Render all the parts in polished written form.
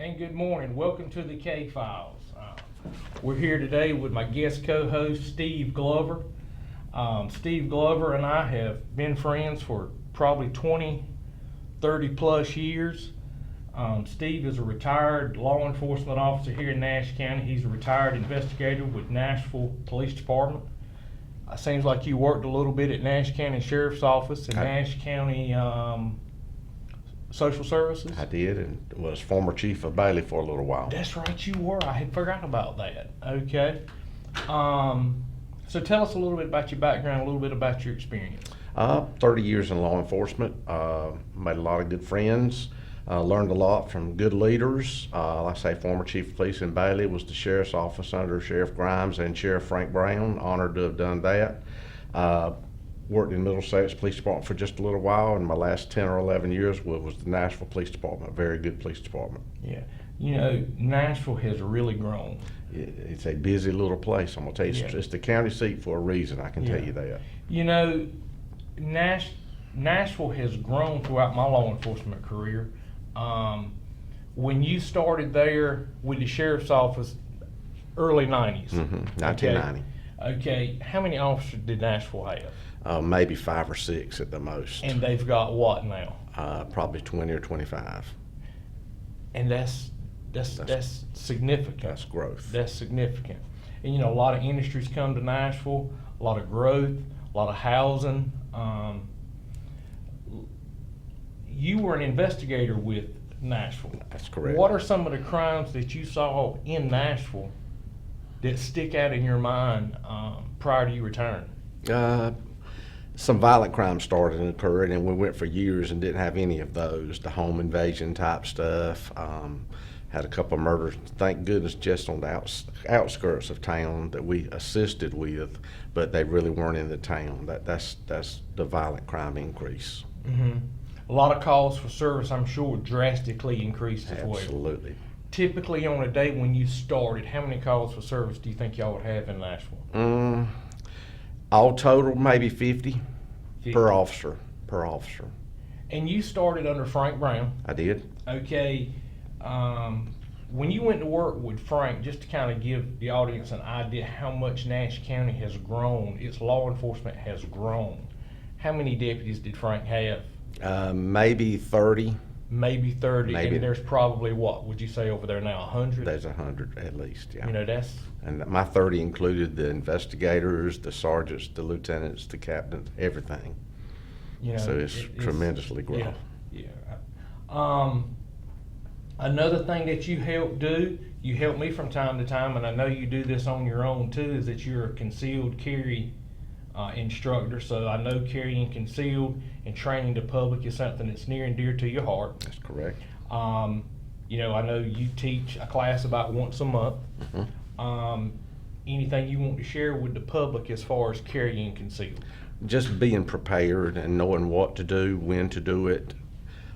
And good morning. Welcome to the K-Files. We're here today with my guest co-host, Steve Glover. Steve Glover and I have been friends for probably 20, 30 plus years. Steve is a retired law enforcement officer here in Nash County. He's a retired investigator with Nashville Police Department. Seems like you worked a little bit at Nash County Sheriff's Office and Nash County Social Services. I did, and was former chief of Bailey for a little while. That's right, you were. I had forgotten about that. Okay. So tell us a little bit about your background, a little bit about your experience. 30 years in law enforcement. Made a lot of good friends. Learned a lot from good leaders. Like I say, former chief of police in Bailey, was the sheriff's office under Sheriff Grimes and Sheriff Frank Brown. Honored to have done that. Worked in Middlesex Police Department for just a little while, and my last 10 or 11 years was the Nashville Police Department, a very good police department. Yeah, you know, Nashville has really grown. It's a busy little place, I'm going to tell you. It's the county seat for a reason, I can tell you that. You know, Nashville has grown throughout my law enforcement career. When you started there with the sheriff's office, early 90s. 1990. Okay, how many officers did Nashville have? Maybe 5 or 6 at the most. And they've got what now? Probably 20 or 25. And that's significant. That's growth. That's significant. And you know, a lot of industries come to Nashville, a lot of growth, a lot of housing. You were an investigator with Nashville. That's correct. What are some of the crimes that you saw in Nashville that stick out in your mind prior to you retiring? Some violent crime started and occurred, and we went for years and didn't have any of those. The home invasion type stuff. Had a couple of murders, thank goodness, just on the outskirts of town that we assisted with, but they really weren't in the town. That's the violent crime increase. Mm-hmm. A lot of calls for service, I'm sure, drastically increased as well. Absolutely. Typically on a day when you started, how many calls for service do you think y'all would have in Nashville? All total, maybe 50 per officer. And you started under Frank Brown. I did. Okay. When you went to work with Frank, just to kind of give the audience an idea how much Nash County has grown, its law enforcement has grown. How many deputies did Frank have? Maybe 30. Maybe 30. Maybe. And there's probably, what would you say over there now, 100? There's 100 at least, yeah. You know, that's... And my 30 included the investigators, the sergeants, the lieutenants, the captains, everything. You know, so it's tremendously grown. Yeah. Another thing that you help do, you help me from time to time, and I know you do this on your own too, is that you're a concealed carry instructor. So I know carrying concealed and training the public is something that's near and dear to your heart. That's correct. You know, I know you teach a class about once a month. Anything you want to share with the public as far as carrying concealed? Just being prepared and knowing what to do, when to do it,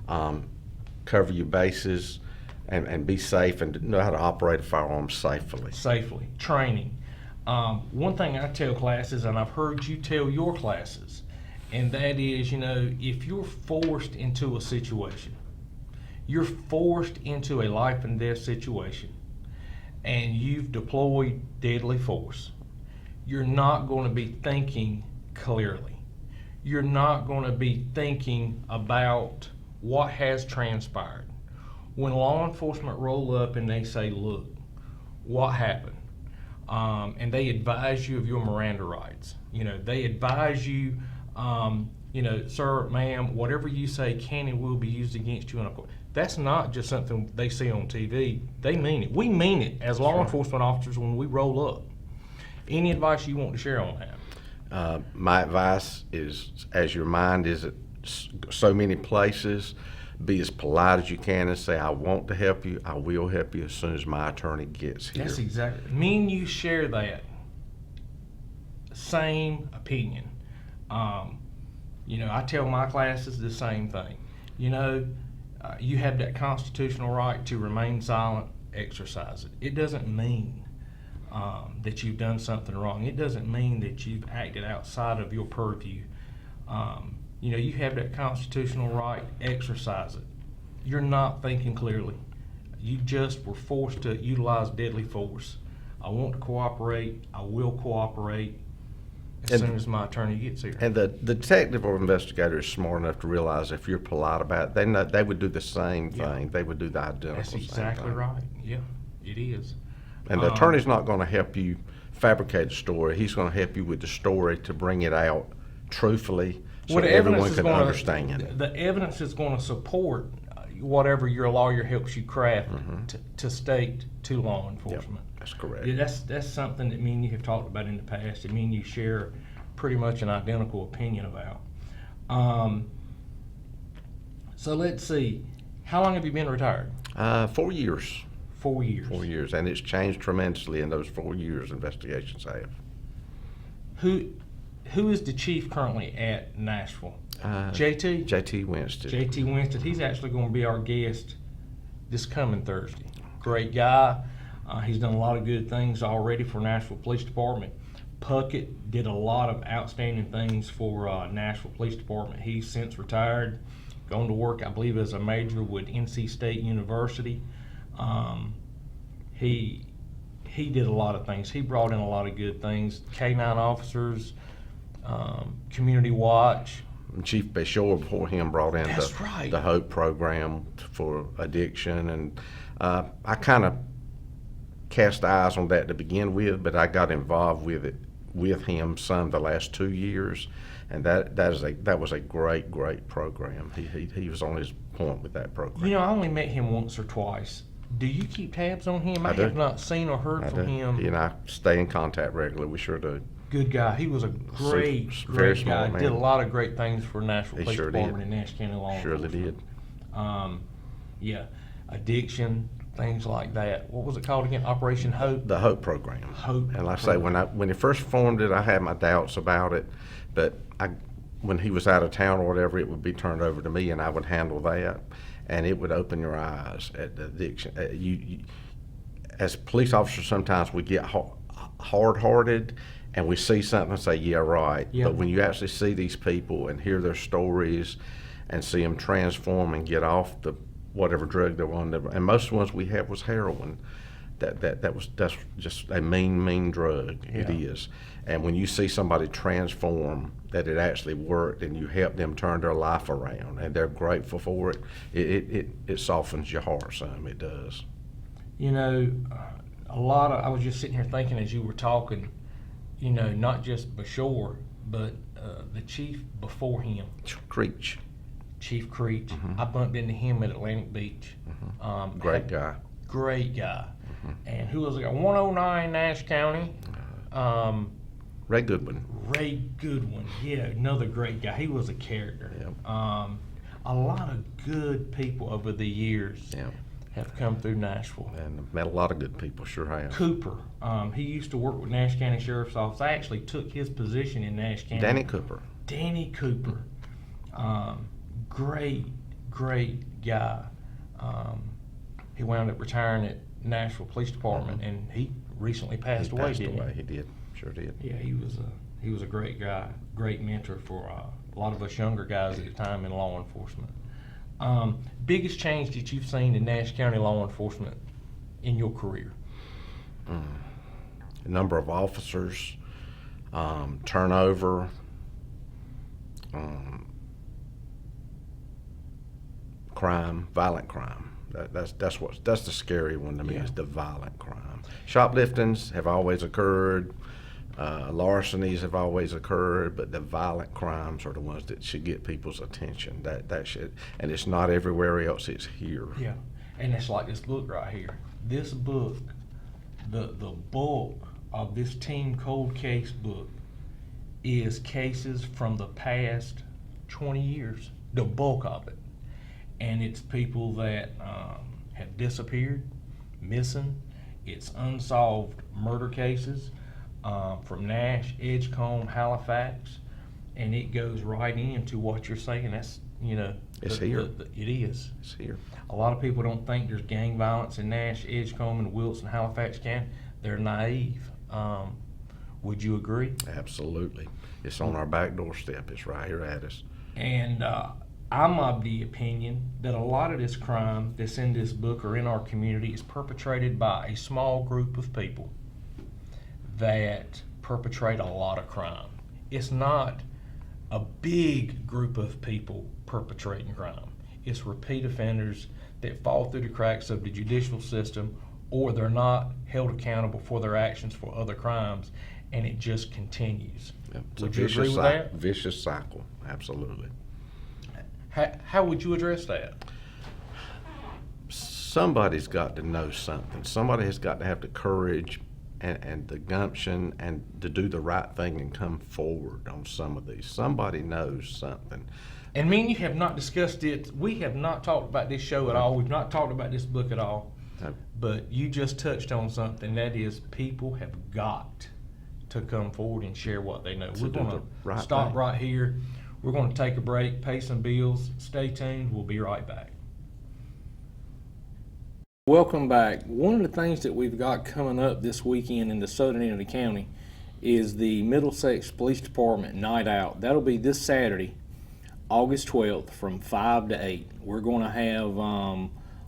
cover your bases, and be safe and know how to operate a firearm safely. Safely. Training. One thing I tell classes, and I've heard you tell your classes, and that is, you know, if you're forced into a situation, you're forced into a life and death situation, and you've deployed deadly force, you're not going to be thinking clearly. You're not going to be thinking about what has transpired. When law enforcement roll up and they say, look, what happened? And they advise you of your Miranda rights. You know, they advise you, you know, sir, ma'am, whatever you say can and will be used against you in a court. That's not just something they see on TV. They mean it. We mean it as law enforcement officers when we roll up. Any advice you want to share on that? My advice is, as your mind is at so many places, be as polite as you can and say, I want to help you, I will help you as soon as my attorney gets here. That's exactly, me and you share that same opinion. You know, I tell my classes the same thing. You know, you have that constitutional right to remain silent, exercise it. It doesn't mean that you've done something wrong. It doesn't mean that you've acted outside of your purview. You know, you have that constitutional right, exercise it. You're not thinking clearly. You just were forced to utilize deadly force. I want to cooperate. I will cooperate as soon as my attorney gets here. And the detective or investigator is smart enough to realize if you're polite about it, they would do the same thing. They would do the identical That's same exactly thing. right. Yeah, it is. And the attorney's not going to help you fabricate a story. He's going to help you with the story to bring it out truthfully so Well, everyone can understand. The evidence is going to support whatever your lawyer helps you craft to state to law enforcement. Yep, that's correct. Yeah, that's something that me and you have talked about in the past, that me and you share pretty much an identical opinion about. So let's see. How long have you been retired? 4 years. 4 years. 4 years, and it's changed tremendously in those 4 years. Investigations have. Who is the chief currently at Nashville? JT? JT Winston. JT Winston. He's actually going to be our guest this coming Thursday. Great guy. He's done a lot of good things already for Nashville Police Department. Puckett did a lot of outstanding things for Nashville Police Department. He's since retired, gone to work, I believe, as a major with NC State University. He did a lot of things. He brought in a lot of good things. K-9 officers, Community Watch. Chief Beshore before him brought in the HOPE program for addiction, and I kind of cast eyes on that to begin with, but I got involved with it with him some the last 2 years, and that was a great program. He was on his point with that program. You know, I only met him once or twice. Do you keep tabs on him? I do. have not seen or heard from him. He and I stay in contact regularly. We sure do. Good guy. He was a Very great smart guy. man. Did a lot of great things for Nashville He Police sure Department did. and Nash County Law Surely Enforcement. did. Yeah, addiction, things like that. What was it called again? Operation Hope? The HOPE program. HOPE. And like I say, when he first formed it, I had my doubts about it, but when he was out of town or whatever, it would be turned over to me, and I would handle that, and it would open your eyes at the addiction. You as police officers, sometimes we get hard-hearted, and we see something and say, yeah, right. Yeah. But when you actually see these people and hear their stories and see them transform and get off the whatever drug they're on, and most ones we had was heroin. That's just a mean drug. Yeah. It is. And when you see somebody transform, that it actually worked, and you help them turn their life around, and they're grateful for it, it softens your heart some. It does. You know, I was just sitting here thinking as you were talking, you know, not just Beshore, but the chief before him. Creech. Chief Creech. I bumped into him at Atlantic Beach. Great guy. Great guy. And who was it? 109 Nash County. Ray Goodwin. Ray Goodwin. Yeah, another great guy. He was a character. Yep. A lot of good people over the years Yeah. have come through Nashville. And I've met a lot of good people, sure have. Cooper. He used to work with Nash County Sheriff's Office. I actually took his position in Nash County. Danny Cooper. Danny Cooper. Great guy. He wound up retiring at Nashville Police Department, and he recently passed away, didn't he? He did. Sure did. Yeah, he was a great guy, great mentor for a lot of us younger guys at the time in law enforcement. Biggest change that you've seen in Nash County law enforcement in your career? The number of officers, turnover, crime, violent crime. That's the scary one to me, is the violent crime. Shopliftings have always occurred, larcenies have always occurred, but the violent crimes are the ones that should get people's attention. That should, and it's not everywhere else, it's here. Yeah, and it's like this book right here. This book, the bulk of this Team Cold Case book is cases from the past 20 years, the bulk of it. And it's people that have disappeared, missing. It's unsolved murder cases from Nash, Edgecombe, Halifax, and it goes right into what you're saying. That's, you know, It's here. It is. It's here. A lot of people don't think there's gang violence in Nash, Edgecombe, and Wilson, Halifax County. They're naive. Would you agree? Absolutely. It's on our back doorstep. It's right here at us. And I'm of the opinion that a lot of this crime that's in this book or in our community is perpetrated by a small group of people that perpetrate a lot of crime. It's not a big group of people perpetrating crime. It's repeat offenders that fall through the cracks of the judicial system, or they're not held accountable for their actions for other crimes, and it just continues. Yep. It's Would a you vicious agree with that? Vicious cycle, absolutely. How would you address that? Somebody's got to know something. Somebody has got to have the courage and the gumption and to do the right thing and come forward on some of these. Somebody knows something. And me and you have not discussed it. We have not talked about this show at all. We've not talked about this book at all. No. But you just touched on something. That is, people have got to come forward and share what they know. We're do going the to right stop thing. right here. We're going to take a break, pay some bills. Stay tuned. We'll be right back. Welcome back. One of the things that we've got coming up this weekend in the southern end of the county is the Middlesex Police Department Night Out. That'll be this Saturday, August 12th from 5 to 8. We're going to have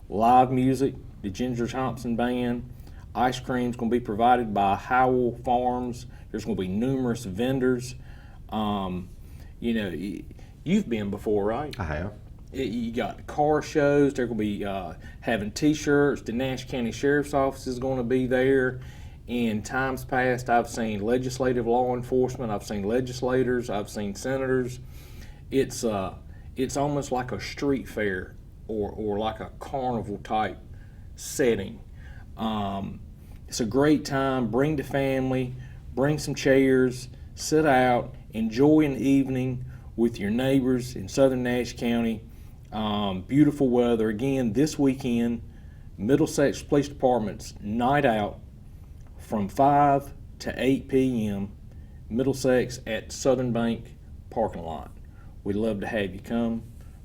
live music, the Ginger Thompson Band. Ice cream's going to be provided by Howell Farms. There's going to be numerous vendors. You know, you've been before, right? I have. You got car shows. They're going to be having T-shirts. The Nash County Sheriff's Office is going to be there. In times past, I've seen legislative law enforcement. I've seen legislators. I've seen senators. It's almost like a street fair or like a carnival type setting. It's a great time. Bring the family. Bring some chairs. Sit out. Enjoy an evening with your neighbors in southern Nash County. Beautiful weather. Again, this weekend, Middlesex Police Department's Night Out from 5 to 8 p.m. Middlesex at Southern Bank parking lot. We'd love to have you come.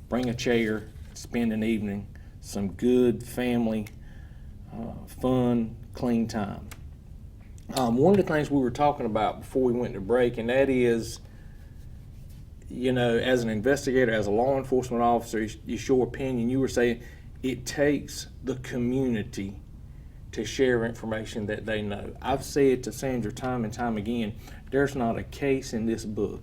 Bring a chair. Spend an evening. Some good family, fun, clean time. One of the things we were talking about before we went to break, and that is, you know, as an investigator, as a law enforcement officer, it's your opinion. You were saying it takes the community to share information that they know. I've said to Sandra time and time again, there's not a case in this book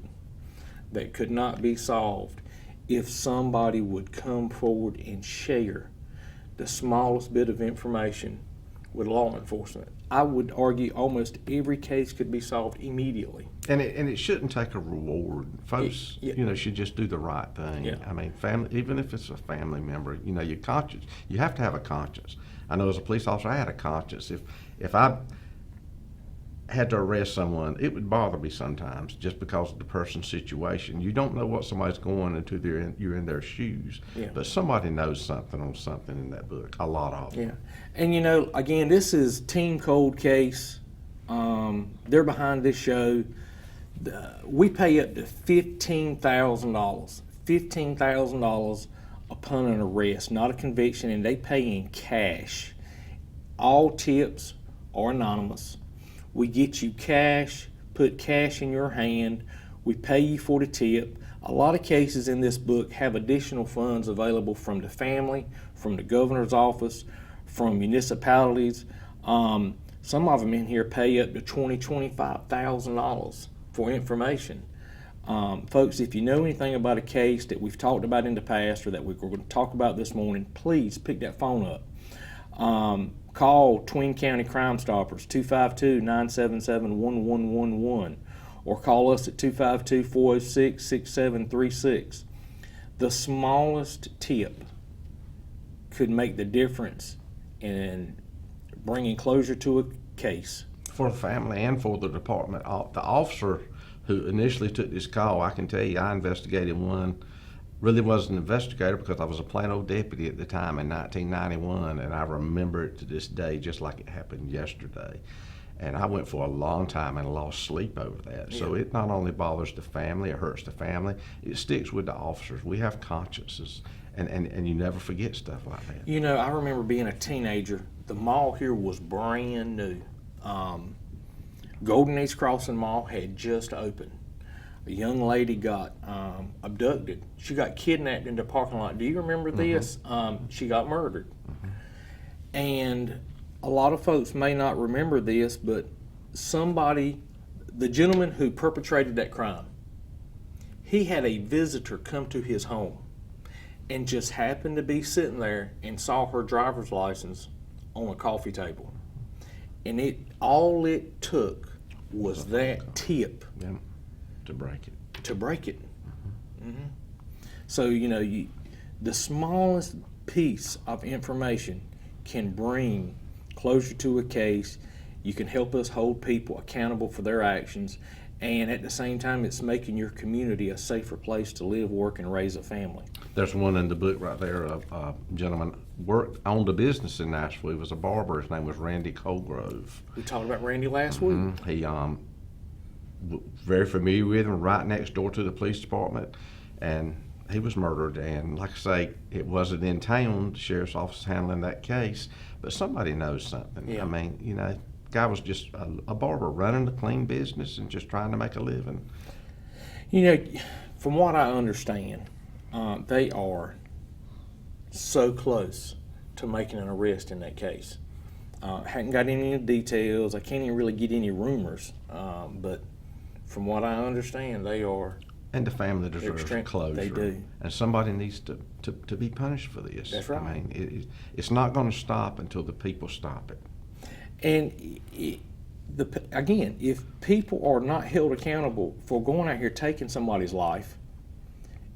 that could not be solved if somebody would come forward and share the smallest bit of information with law enforcement. I would argue almost every case could be solved immediately. And it shouldn't take a reward. Folks, Yeah. you know, should just do the right thing. Yeah. I mean, family, even if it's a family member, you know, your conscience, you have to have a conscience. I know as a police officer, I had a conscience. If I had to arrest someone, it would bother me sometimes just because of the person's situation. You don't know what somebody's going until you're in their shoes. Yeah. But somebody knows something on something in that book, a lot of them. Yeah. And you know, again, this is Team Cold Case. They're behind this show. We pay up to $15,000. $15,000 upon an arrest, not a conviction, and they pay in cash. All tips are anonymous. We get you cash, put cash in your hand. We pay you for the tip. A lot of cases in this book have additional funds available from the family, from the governor's office, from municipalities. Some of them in here pay up to $20,000, $25,000 for information. Folks, if you know anything about a case that we've talked about in the past or that we're going to talk about this morning, please pick that phone up. Call Twin County Crime Stoppers, 252-977-1111, or call us at 252-406-6736. The smallest tip could make the difference in bringing closure to a case. For the family and for the department, the officer who initially took this call, I can tell you, I investigated one. Really was an investigator because I was a Plano deputy at the time in 1991, and I remember it to this day just like it happened yesterday. And I went for a long time and lost sleep over that. So it not only bothers the family, it hurts the family, it sticks with the officers. We have consciences, and you never forget stuff like that. You know, I remember being a teenager. The mall here was brand new. Golden Age Crossing Mall had just opened. a young lady got abducted. She got kidnapped in the parking lot. Do you remember this? She got murdered. And a lot of folks may not remember this, but the gentleman who perpetrated that crime, he had a visitor come to his home and just happened to be sitting there and saw her driver's license on a coffee table. And all it took was that tip to break it. So, the smallest piece of information can bring closure to a case. You can help us hold people accountable for their actions, and at the same time, it's making your community a safer place to live, work, and raise a family. There's one in the book right there. A gentleman owned a business in Nashville. He was a barber. His name was Randy Colgrove. We talked about Randy last week. He very familiar with him, right next door to the police department, and he was murdered. And like I say, it wasn't in town. The sheriff's office handling that case, but somebody knows something. Yeah. I mean, guy was just a barber running a clean business and just trying to make a living. From what I understand, they are so close to making an arrest in that case. Hadn't got any details. I can't even really get any rumors, but from what I understand, they are. And the family deserves closure. They do. And somebody needs to be punished for this. That's right. I mean, it's not going to stop until the people stop it. And again, if people are not held accountable for going out here taking somebody's life,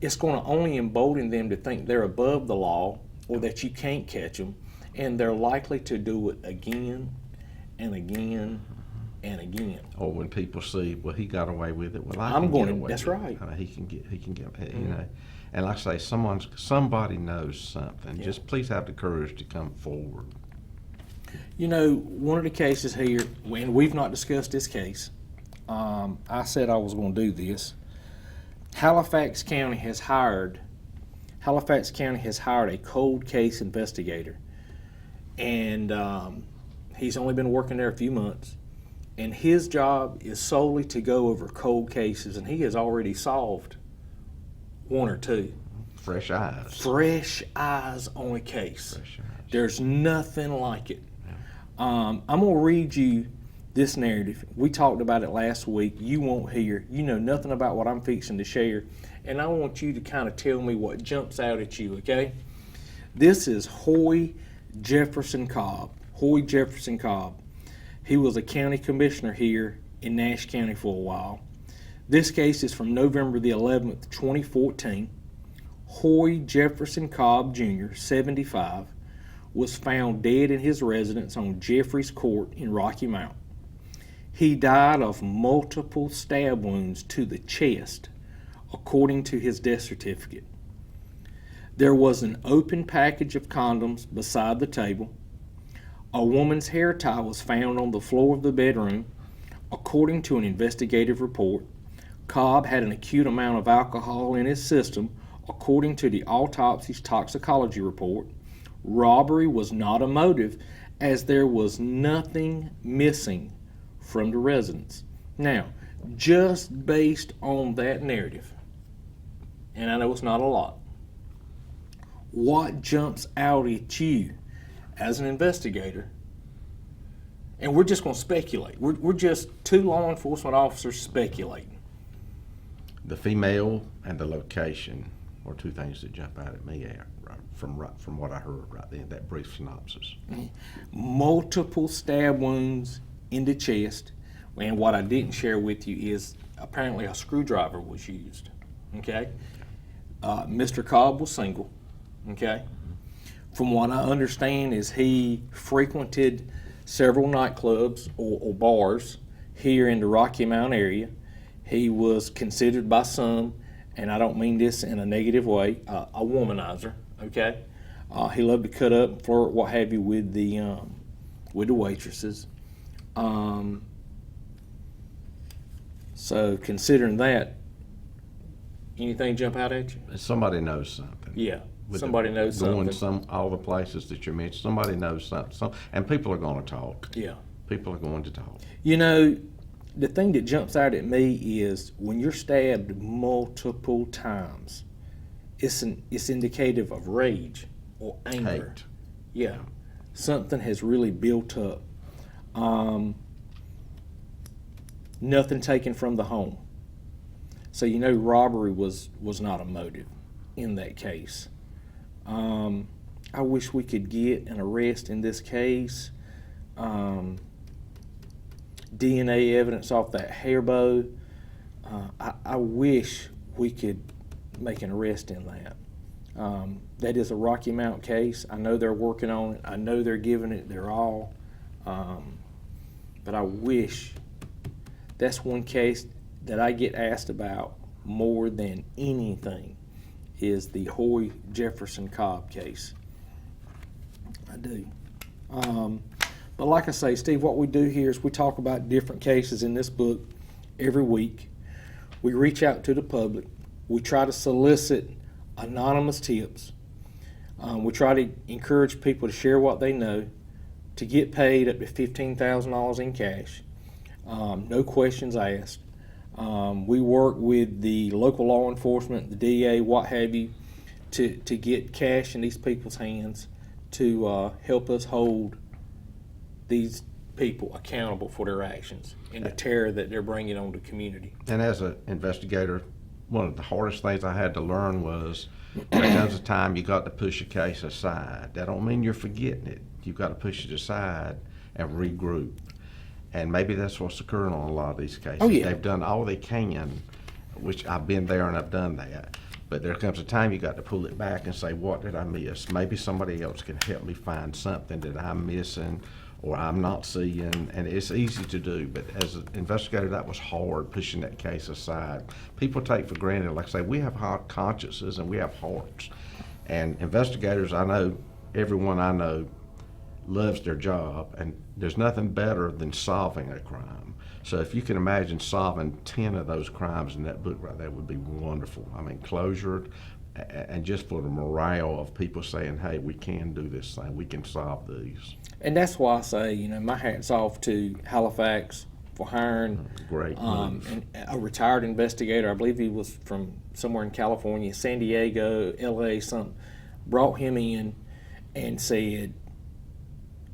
it's going to only embolden them to think they're above the law or that you can't catch them, and they're likely to do it again and again and again. Or when people see, well, he got away with it. Well, I'm going to. away That's with right. It. I mean, he can get. And like I say, somebody knows something. Yeah. Just please have the courage to come forward. One of the cases here, and we've not discussed this case. I said I was going to do this. Halifax County has hired a cold case investigator, and he's only been working there a few months, and his job is solely to go over cold cases, and he has already solved one or two. Fresh eyes. Fresh eyes on a case. Fresh eyes. There's nothing like it. I'm going to read you this narrative. We talked about it last week. You won't hear. You know nothing about what I'm fixing to share. And I want you to kind of tell me what jumps out at you, okay? This is Hoy Jefferson Cobb. Hoy Jefferson Cobb. He was a county commissioner here in Nash County for a while. This case is from November the 11th, 2014. Hoy Jefferson Cobb Jr., 75, was found dead in his residence on Jeffries Court in Rocky Mount. He died of multiple stab wounds to the chest, according to his death certificate. There was an open package of condoms beside the table. A woman's hair tie was found on the floor of the bedroom. According to an investigative report, Cobb had an acute amount of alcohol in his system, according to the autopsy's toxicology report. Robbery was not a motive, as there was nothing missing from the residence. Now, just based on that narrative, and I know it's not a lot, what jumps out at you as an investigator? And we're just going to speculate. We're just two law enforcement officers speculating. The female and the location are two things that jump out at me from what I heard right then, that brief synopsis. Multiple stab wounds in the chest, and what I didn't share with you is apparently a screwdriver was used. Okay, Mr. Cobb was single. Okay, from what I understand is he frequented several nightclubs or bars here in the Rocky Mount area. He was considered by some, and I don't mean this in a negative way, a womanizer. Okay, he loved to cut up and flirt, what have you, with the waitresses. So considering that, anything jump out at you? Somebody knows something. Yeah, somebody knows something. Going all the places that you mentioned, somebody knows something. And people are going to talk. Yeah. People are going to talk. You know, the thing that jumps out at me is when you're stabbed multiple times, it's indicative of rage or anger. Hate. Yeah, something has really built up. Nothing taken from the home. So robbery was not a motive in that case. I wish we could get an arrest in this case. DNA evidence off that hair bow. I wish we could make an arrest in that. That is a Rocky Mount case. I know they're working on it. I know they're giving it their all. But I wish that's one case that I get asked about more than anything is the Hoy Jefferson Cobb case. I do. But like I say, Steve, what we do here is we talk about different cases in this book every week. We reach out to the public. We try to solicit anonymous tips. We try to encourage people to share what they know, to get paid up to $15,000 in cash. No questions asked. We work with the local law enforcement, the DA, what have you, to get cash in these people's hands to help us hold these people accountable for their actions and the terror that they're bringing on the community. And as an investigator, one of the hardest things I had to learn was there comes a time you got to push a case aside. That don't mean you're forgetting it. You've got to push it aside and regroup. And maybe that's what's occurring on a lot of these cases. Oh, yeah. They've done all they can, which I've been there and I've done that. But there comes a time you got to pull it back and say, what did I miss? Maybe somebody else can help me find something that I'm missing or I'm not seeing. And it's easy to do, but as an investigator, that was hard, pushing that case aside. People take for granted, like I say, we have hot consciences and we have hearts. And investigators, I know, everyone I know loves their job, and there's nothing better than solving a crime. So if you can imagine solving 10 of those crimes in that book right there would be wonderful. I mean, closure, and just for the morale of people saying, hey, we can do this thing, we can solve these. And that's why I say, my hat's off to Halifax for hiring Great move. and a retired investigator. I believe he was from somewhere in California, San Diego, LA, something. Brought him in and said,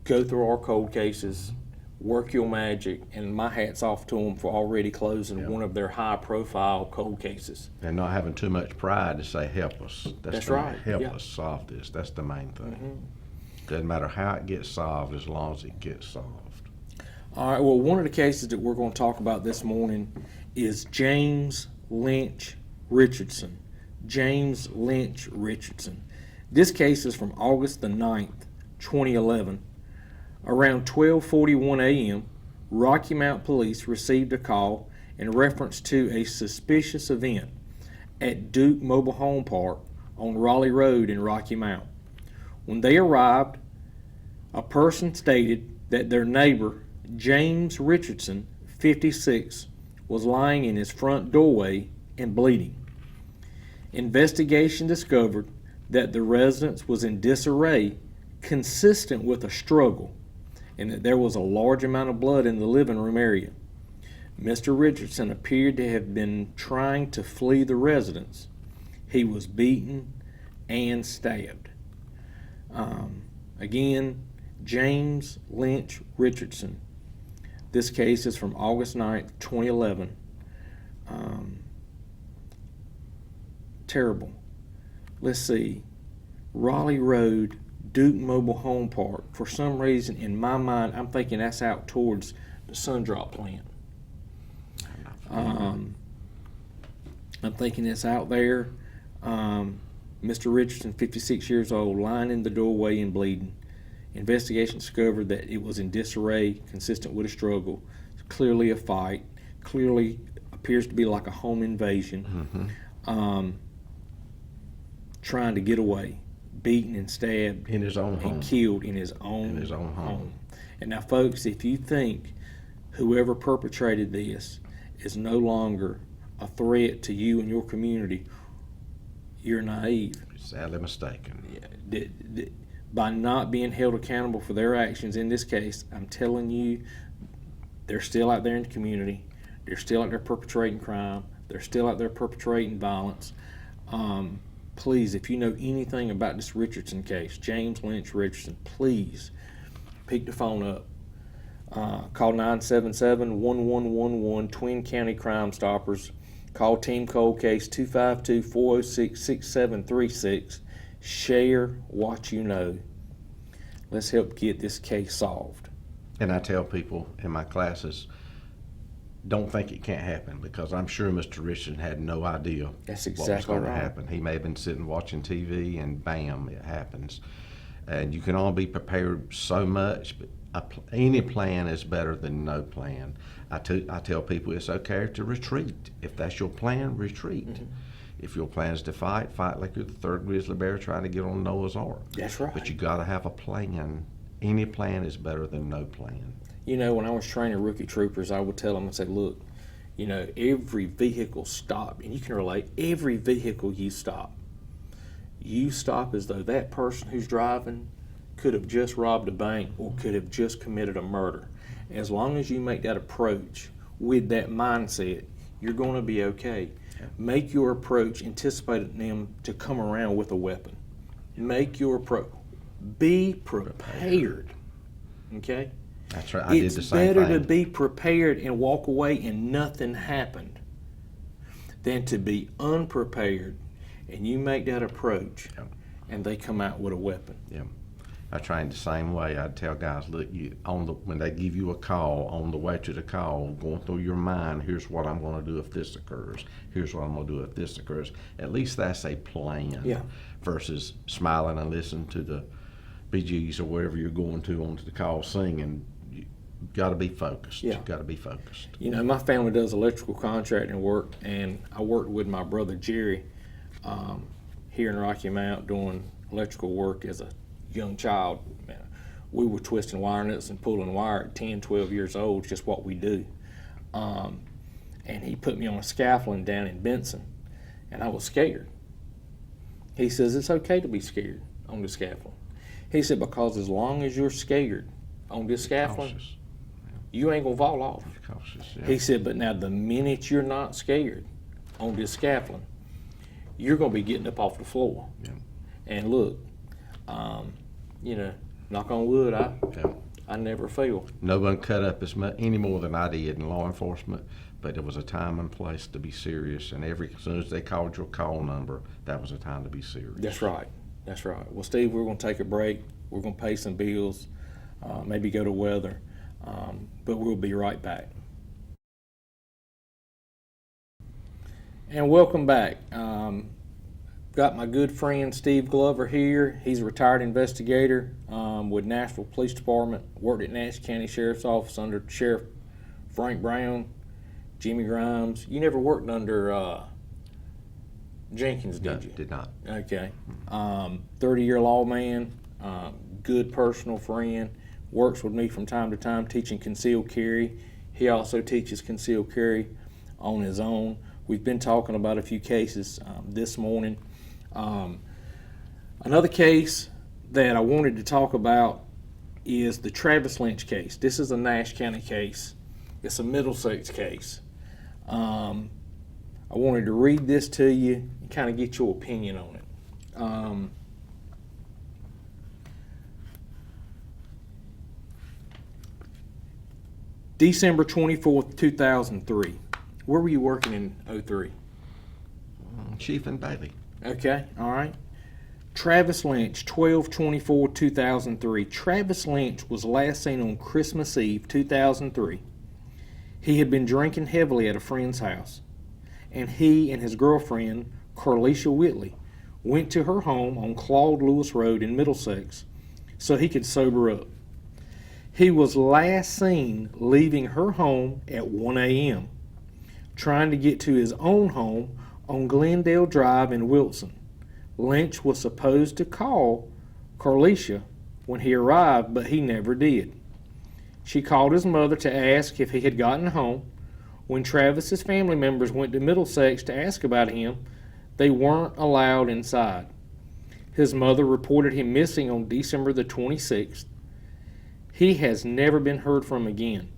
go through our cold cases, work your magic, and my hat's off to them for already closing one of their high-profile cold cases. And not having too much pride to say, help us. That's right. Help us solve this. That's the main thing. Mm-hmm. Doesn't matter how it gets solved as long as it gets solved. All right, well, one of the cases that we're going to talk about this morning is James Lynch Richardson. James Lynch Richardson. This case is from August the 9th, 2011. Around 12:41 a.m., Rocky Mount Police received a call in reference to a suspicious event at Duke Mobile Home Park on Raleigh Road in Rocky Mount. When they arrived, a person stated that their neighbor, James Richardson, 56, was lying in his front doorway and bleeding. Investigation discovered that the residence was in disarray consistent with a struggle, and that there was a large amount of blood in the living room area. Mr. Richardson appeared to have been trying to flee the residence. He was beaten and stabbed. Again, James Lynch Richardson. This case is from August 9th, 2011. Terrible. Let's see. Raleigh Road, Duke Mobile Home Park. For some reason, in my mind, I'm thinking that's out towards the Sundrop plant. I'm thinking it's out there. Mr. Richardson, 56 years old, lying in the doorway and bleeding. Investigation discovered that it was in disarray, consistent with a struggle. Clearly a fight. Clearly appears to be like a home invasion. Mm-hmm. Trying to get away. Beaten and stabbed in his own home, and killed in his own home. And now, folks, if you think whoever perpetrated this is no longer a threat to you and your community, you're naive. Sadly mistaken. By not being held accountable for their actions in this case, I'm telling you, they're still out there in the community. They're still out there perpetrating crime. They're still out there perpetrating violence. Please, if you know anything about this Richardson case, James Lynch Richardson, please pick the phone up. Call 977-1111, Twin County Crime Stoppers. Call Team Cold Case 252-406-6736. Share what you know. Let's help get this case solved. And I tell people in my classes, don't think it can't happen, because I'm sure Mr. Richardson had no idea That's what was exactly going to right. happen. He may have been sitting watching TV and bam, it happens. And you can all be prepared so much, but any plan is better than no plan. I tell people it's okay to retreat. If that's your plan, retreat. Mm-hmm. If your plan is to fight like you're the third grizzly bear trying to get on Noah's Ark. That's right. But you got to have a plan. Any plan is better than no plan. You know, when I was training rookie troopers, I would tell them, I'd say, look, you know, every vehicle stop, and you can relate, every vehicle you stop as though that person who's driving could have just robbed a bank or could have just committed a murder. As long as you make that approach with that mindset, you're going to be okay. Yeah. Make your approach anticipating them to come around with a weapon. Make your approach. Be prepared. Okay? That's right. I did the same It's better thing. to be prepared and walk away and nothing happened than to be unprepared and you make that approach and they come out with a weapon. Yeah. I trained the same way. I'd tell guys, look, when they give you a call, on the way to the call, going through your mind, here's what I'm going to do if this occurs. Here's what I'm going to do if this occurs. At least that's a plan. Yeah. Versus smiling and listening to the BGs or wherever you're going to onto the call singing. You got to be focused. Yeah. You got to be focused. You know, my family does electrical contracting work, and I worked with my brother Jerry here in Rocky Mount doing electrical work as a young child. We were twisting wire nuts and pulling wire at 10, 12 years old, just what we do. And he put me on a scaffolding down in Benson, and I was scared. He says, it's okay to be scared on the scaffolding. He said, because as long as you're scared on this scaffolding, Cautious. you ain't gonna fall off. Cautious, yeah. He said, but now the minute you're not scared on this scaffolding, you're gonna be getting up off the floor. Yeah. And look, you know, knock on wood, Yeah. I never fail. No one cut up any more than I did in law enforcement, but there was a time and place to be serious, and as soon as they called your call number, that was a time to be serious. That's right. That's right. Well, Steve, we're going to take a break. We're going to pay some bills, maybe go to weather, but we'll be right back. And welcome back. Got my good friend Steve Glover here. He's a retired investigator with Nashville Police Department, worked at Nash County Sheriff's Office under Sheriff Frank Brown, Jimmy Grimes. You never worked under Jenkins, No, did you? did not. Okay. 30-year lawman, good personal friend, works with me from time to time teaching concealed carry. He also teaches concealed carry on his own. We've been talking about a few cases this morning. Another case that I wanted to talk about is the Travis Lynch case. This is a Nash County case. It's a Middlesex case. I wanted to read this to you and kind of get your opinion on it. December 24th, 2003. Where were you working in 03? Chief and Bailey. Okay, all right. Travis Lynch, 12/24/2003. Travis Lynch was last seen on Christmas Eve, 2003. He had been drinking heavily at a friend's house, and he and his girlfriend, Carlicia Whitley, went to her home on Claude Lewis Road in Middlesex so he could sober up. He was last seen leaving her home at 1 a.m., trying to get to his own home on Glendale Drive in Wilson. Lynch was supposed to call Carlicia when he arrived, but he never did. She called his mother to ask if he had gotten home. When Travis's family members went to Middlesex to ask about him, they weren't allowed inside. His mother reported him missing on December the 26th. He has never been heard from again.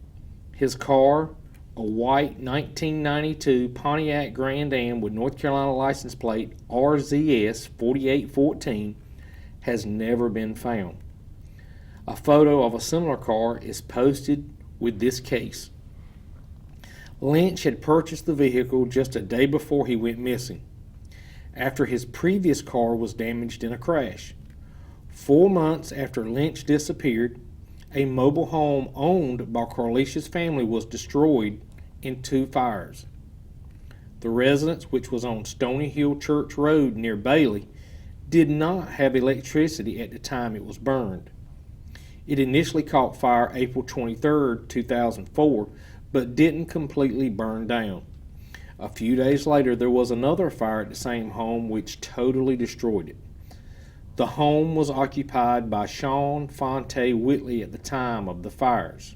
His car a white 1992 Pontiac Grand Am with North Carolina license plate RZS 4814 has never been found. A photo of a similar car is posted with this case. Lynch had purchased the vehicle just a day before he went missing, after his previous car was damaged in a crash. 4 months after Lynch disappeared, a mobile home owned by Carlicia's family was destroyed in 2 fires. The residence, which was on Stony Hill Church Road near Bailey, did not have electricity at the time it was burned. It initially caught fire April 23, 2004, but didn't completely burn down. A few days later, there was another fire at the same home which totally destroyed it. The home was occupied by Sean Fonte Whitley at the time of the fires.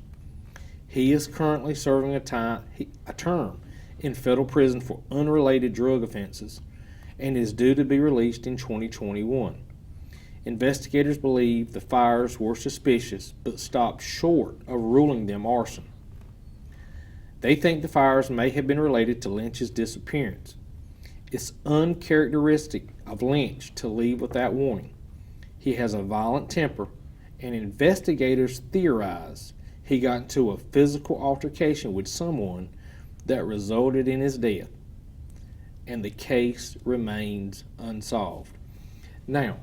He is currently serving a term in federal prison for unrelated drug offenses and is due to be released in 2021. Investigators believe the fires were suspicious but stopped short of ruling them arson. They think the fires may have been related to Lynch's disappearance. It's uncharacteristic of Lynch to leave without warning. He has a violent temper, and investigators theorize he got into a physical altercation with someone that resulted in his death, and the case remains unsolved. Now,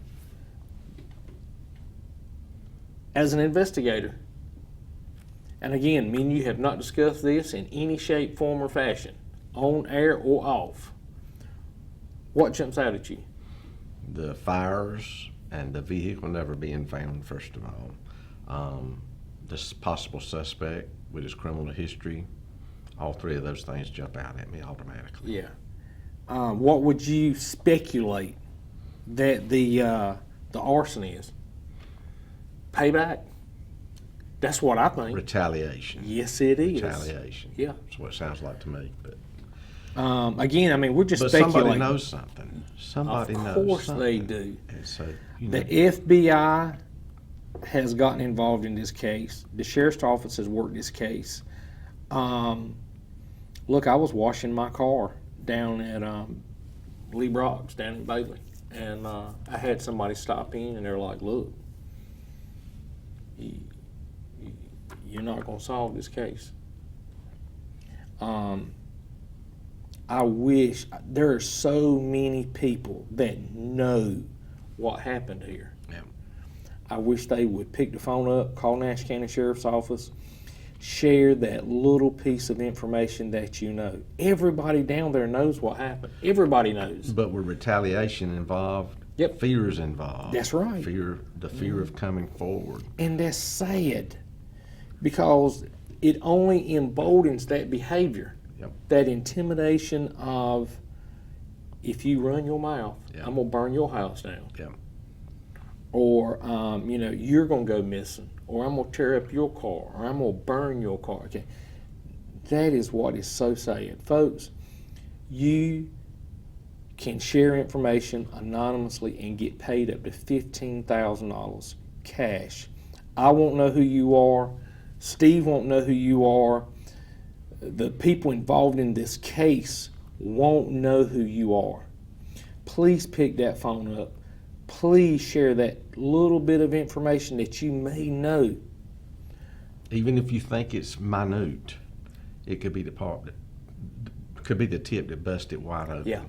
as an investigator, and again, me and you have not discussed this in any shape, form, or fashion, on air or off, what jumps out at you? The fires and the vehicle never being found, first of all. This possible suspect with his criminal history, all 3 of those things jump out at me automatically. Yeah. What would you speculate that the arson is? Payback? That's what I think. Retaliation. Yes, it is. Retaliation. Yeah. That's what it sounds like to me. But again, I mean, we're just but speculating. somebody knows something. Somebody knows something. Of course they do. And so, you know, The FBI has gotten involved in this case. The sheriff's office has worked this case. Look, I was washing my car down at Lee Brock's down in Bailey, and I had somebody stop in, and they're like, "Look, you're not going to solve this case." I wish there are so many people that know what happened here. Yeah. I wish they would pick the phone up, call Nash County Sheriff's Office, share that little piece of information that you know. Everybody down there knows what happened. Everybody knows. But with retaliation involved, Yep. fear is involved. That's right. The fear of coming forward. And that's sad because it only emboldens that behavior, Yep. that intimidation of, if you run your mouth, Yep. I'm going to burn your house down. Yeah. Or, you're going to go missing, or I'm going to tear up your car, or I'm going to burn your car. Okay. That is what is so sad. Folks, you can share information anonymously and get paid up to $15,000 cash. I won't know who you are. Steve won't know who you are. The people involved in this case won't know who you are. Please pick that phone up. Please share that little bit of information that you may know. Even if you think it's minute, it could be the part that could be the tip that busts it wide open. Yeah.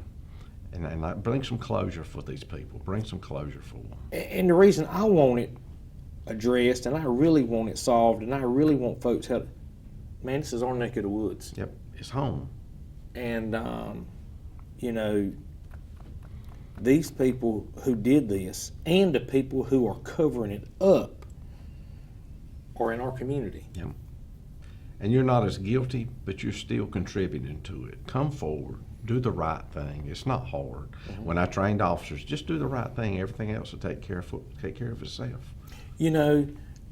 And bring some closure for these people. Bring some closure for them. And the reason I want it addressed, and I really want it solved, and I really want folks help. Man, this is our neck of the woods. Yep, it's home. And, these people who did this and the people who are covering it up are in our community. Yep. And you're not as guilty, but you're still contributing to it. Come forward. Do the right thing. It's not hard. Mm-hmm. When I trained officers, just do the right thing. Everything else will take care of itself.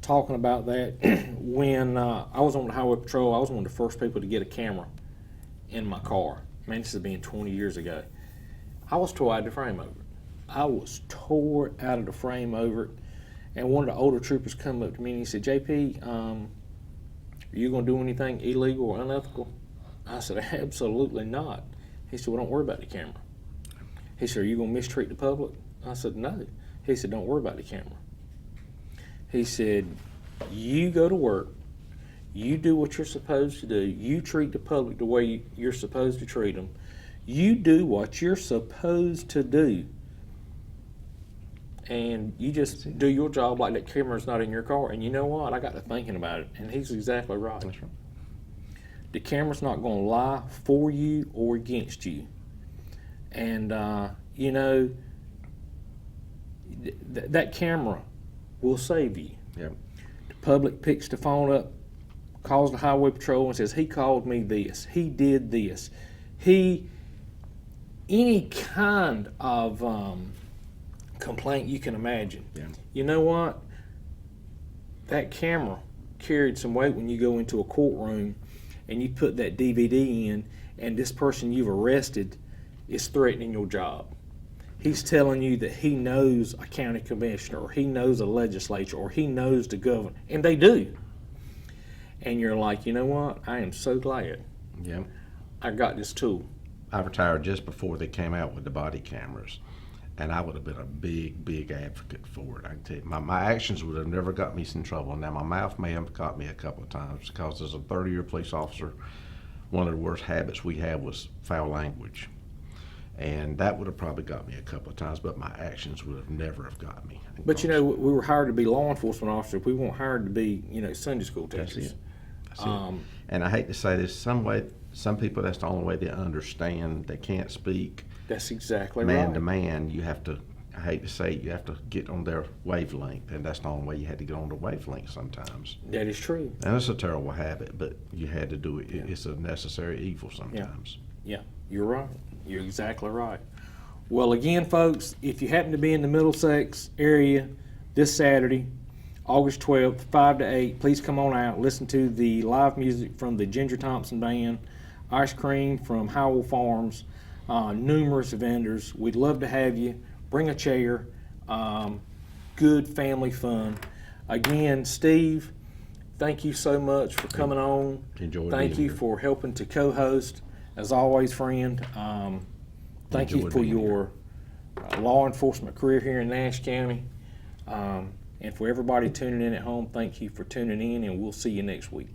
Talking about that, when I was on the highway patrol, I was one of the first people to get a camera in my car. Man, this has been 20 years ago. I was tore out of the frame over it. I was tore out of the frame over it. And one of the older troopers come up to me and he said, "JP, are you going to do anything illegal or unethical?" I said, absolutely not. He said, well, don't worry about the camera. He said, are you going to mistreat the public? I said, no. He said, don't worry about the camera. He said, you go to work, you do what you're supposed to do, you treat the public the way you're supposed to treat them, you do what you're supposed to do, and you just do your job like that camera's not in your car. And you know what? I got to thinking about it, and he's exactly right. That's right. The camera's not going to lie for you or against you. And, you know, that camera will save you. Yep. The public picks the phone up, calls the highway patrol and says, he called me this, he did this. Any kind of complaint you can imagine. Yeah. You know what? That camera carried some weight when you go into a courtroom and you put that DVD in, and this person you've arrested is threatening your job. He's telling you that he knows a county commissioner, or he knows a legislature, or he knows the governor, and they do. And you're like, you know what? I am so glad Yeah. I got this tool. I retired just before they came out with the body cameras, and I would have been a big advocate for it. I can tell you, my actions would have never got me in trouble. Now, my mouth may have caught me a couple of times, because as a 30-year police officer, one of the worst habits we had was foul language. And that would have probably got me a couple of times, but my actions would have never have got me. But you know, we were hired to be law enforcement officers. We weren't hired to be, you know, Sunday school That's teachers. it. That's it. And I hate to say this, some people, that's the only way they understand. They can't speak That's exactly man right. to man. You have to, I hate to say it, you have to get on their wavelength, and that's the only way you had to get on their wavelength sometimes. That is true. And it's a terrible habit, but you had to do it. It's a necessary evil sometimes. Yeah, you're right. You're exactly right. Well, again, folks, if you happen to be in the Middlesex area this Saturday, August 12th, 5 to 8, please come on out. Listen to the live music from the Ginger Thompson Band, ice cream from Howell Farms, numerous vendors. We'd love to have you. Bring a chair. Good family fun. Again, Steve, thank you so much for coming on. Enjoyed Thank being you here. for helping to co-host. As always, friend, thank you Enjoyed for being your law enforcement career here in Nash County. And for everybody tuning in at home, thank you for tuning in, and we'll see you next week.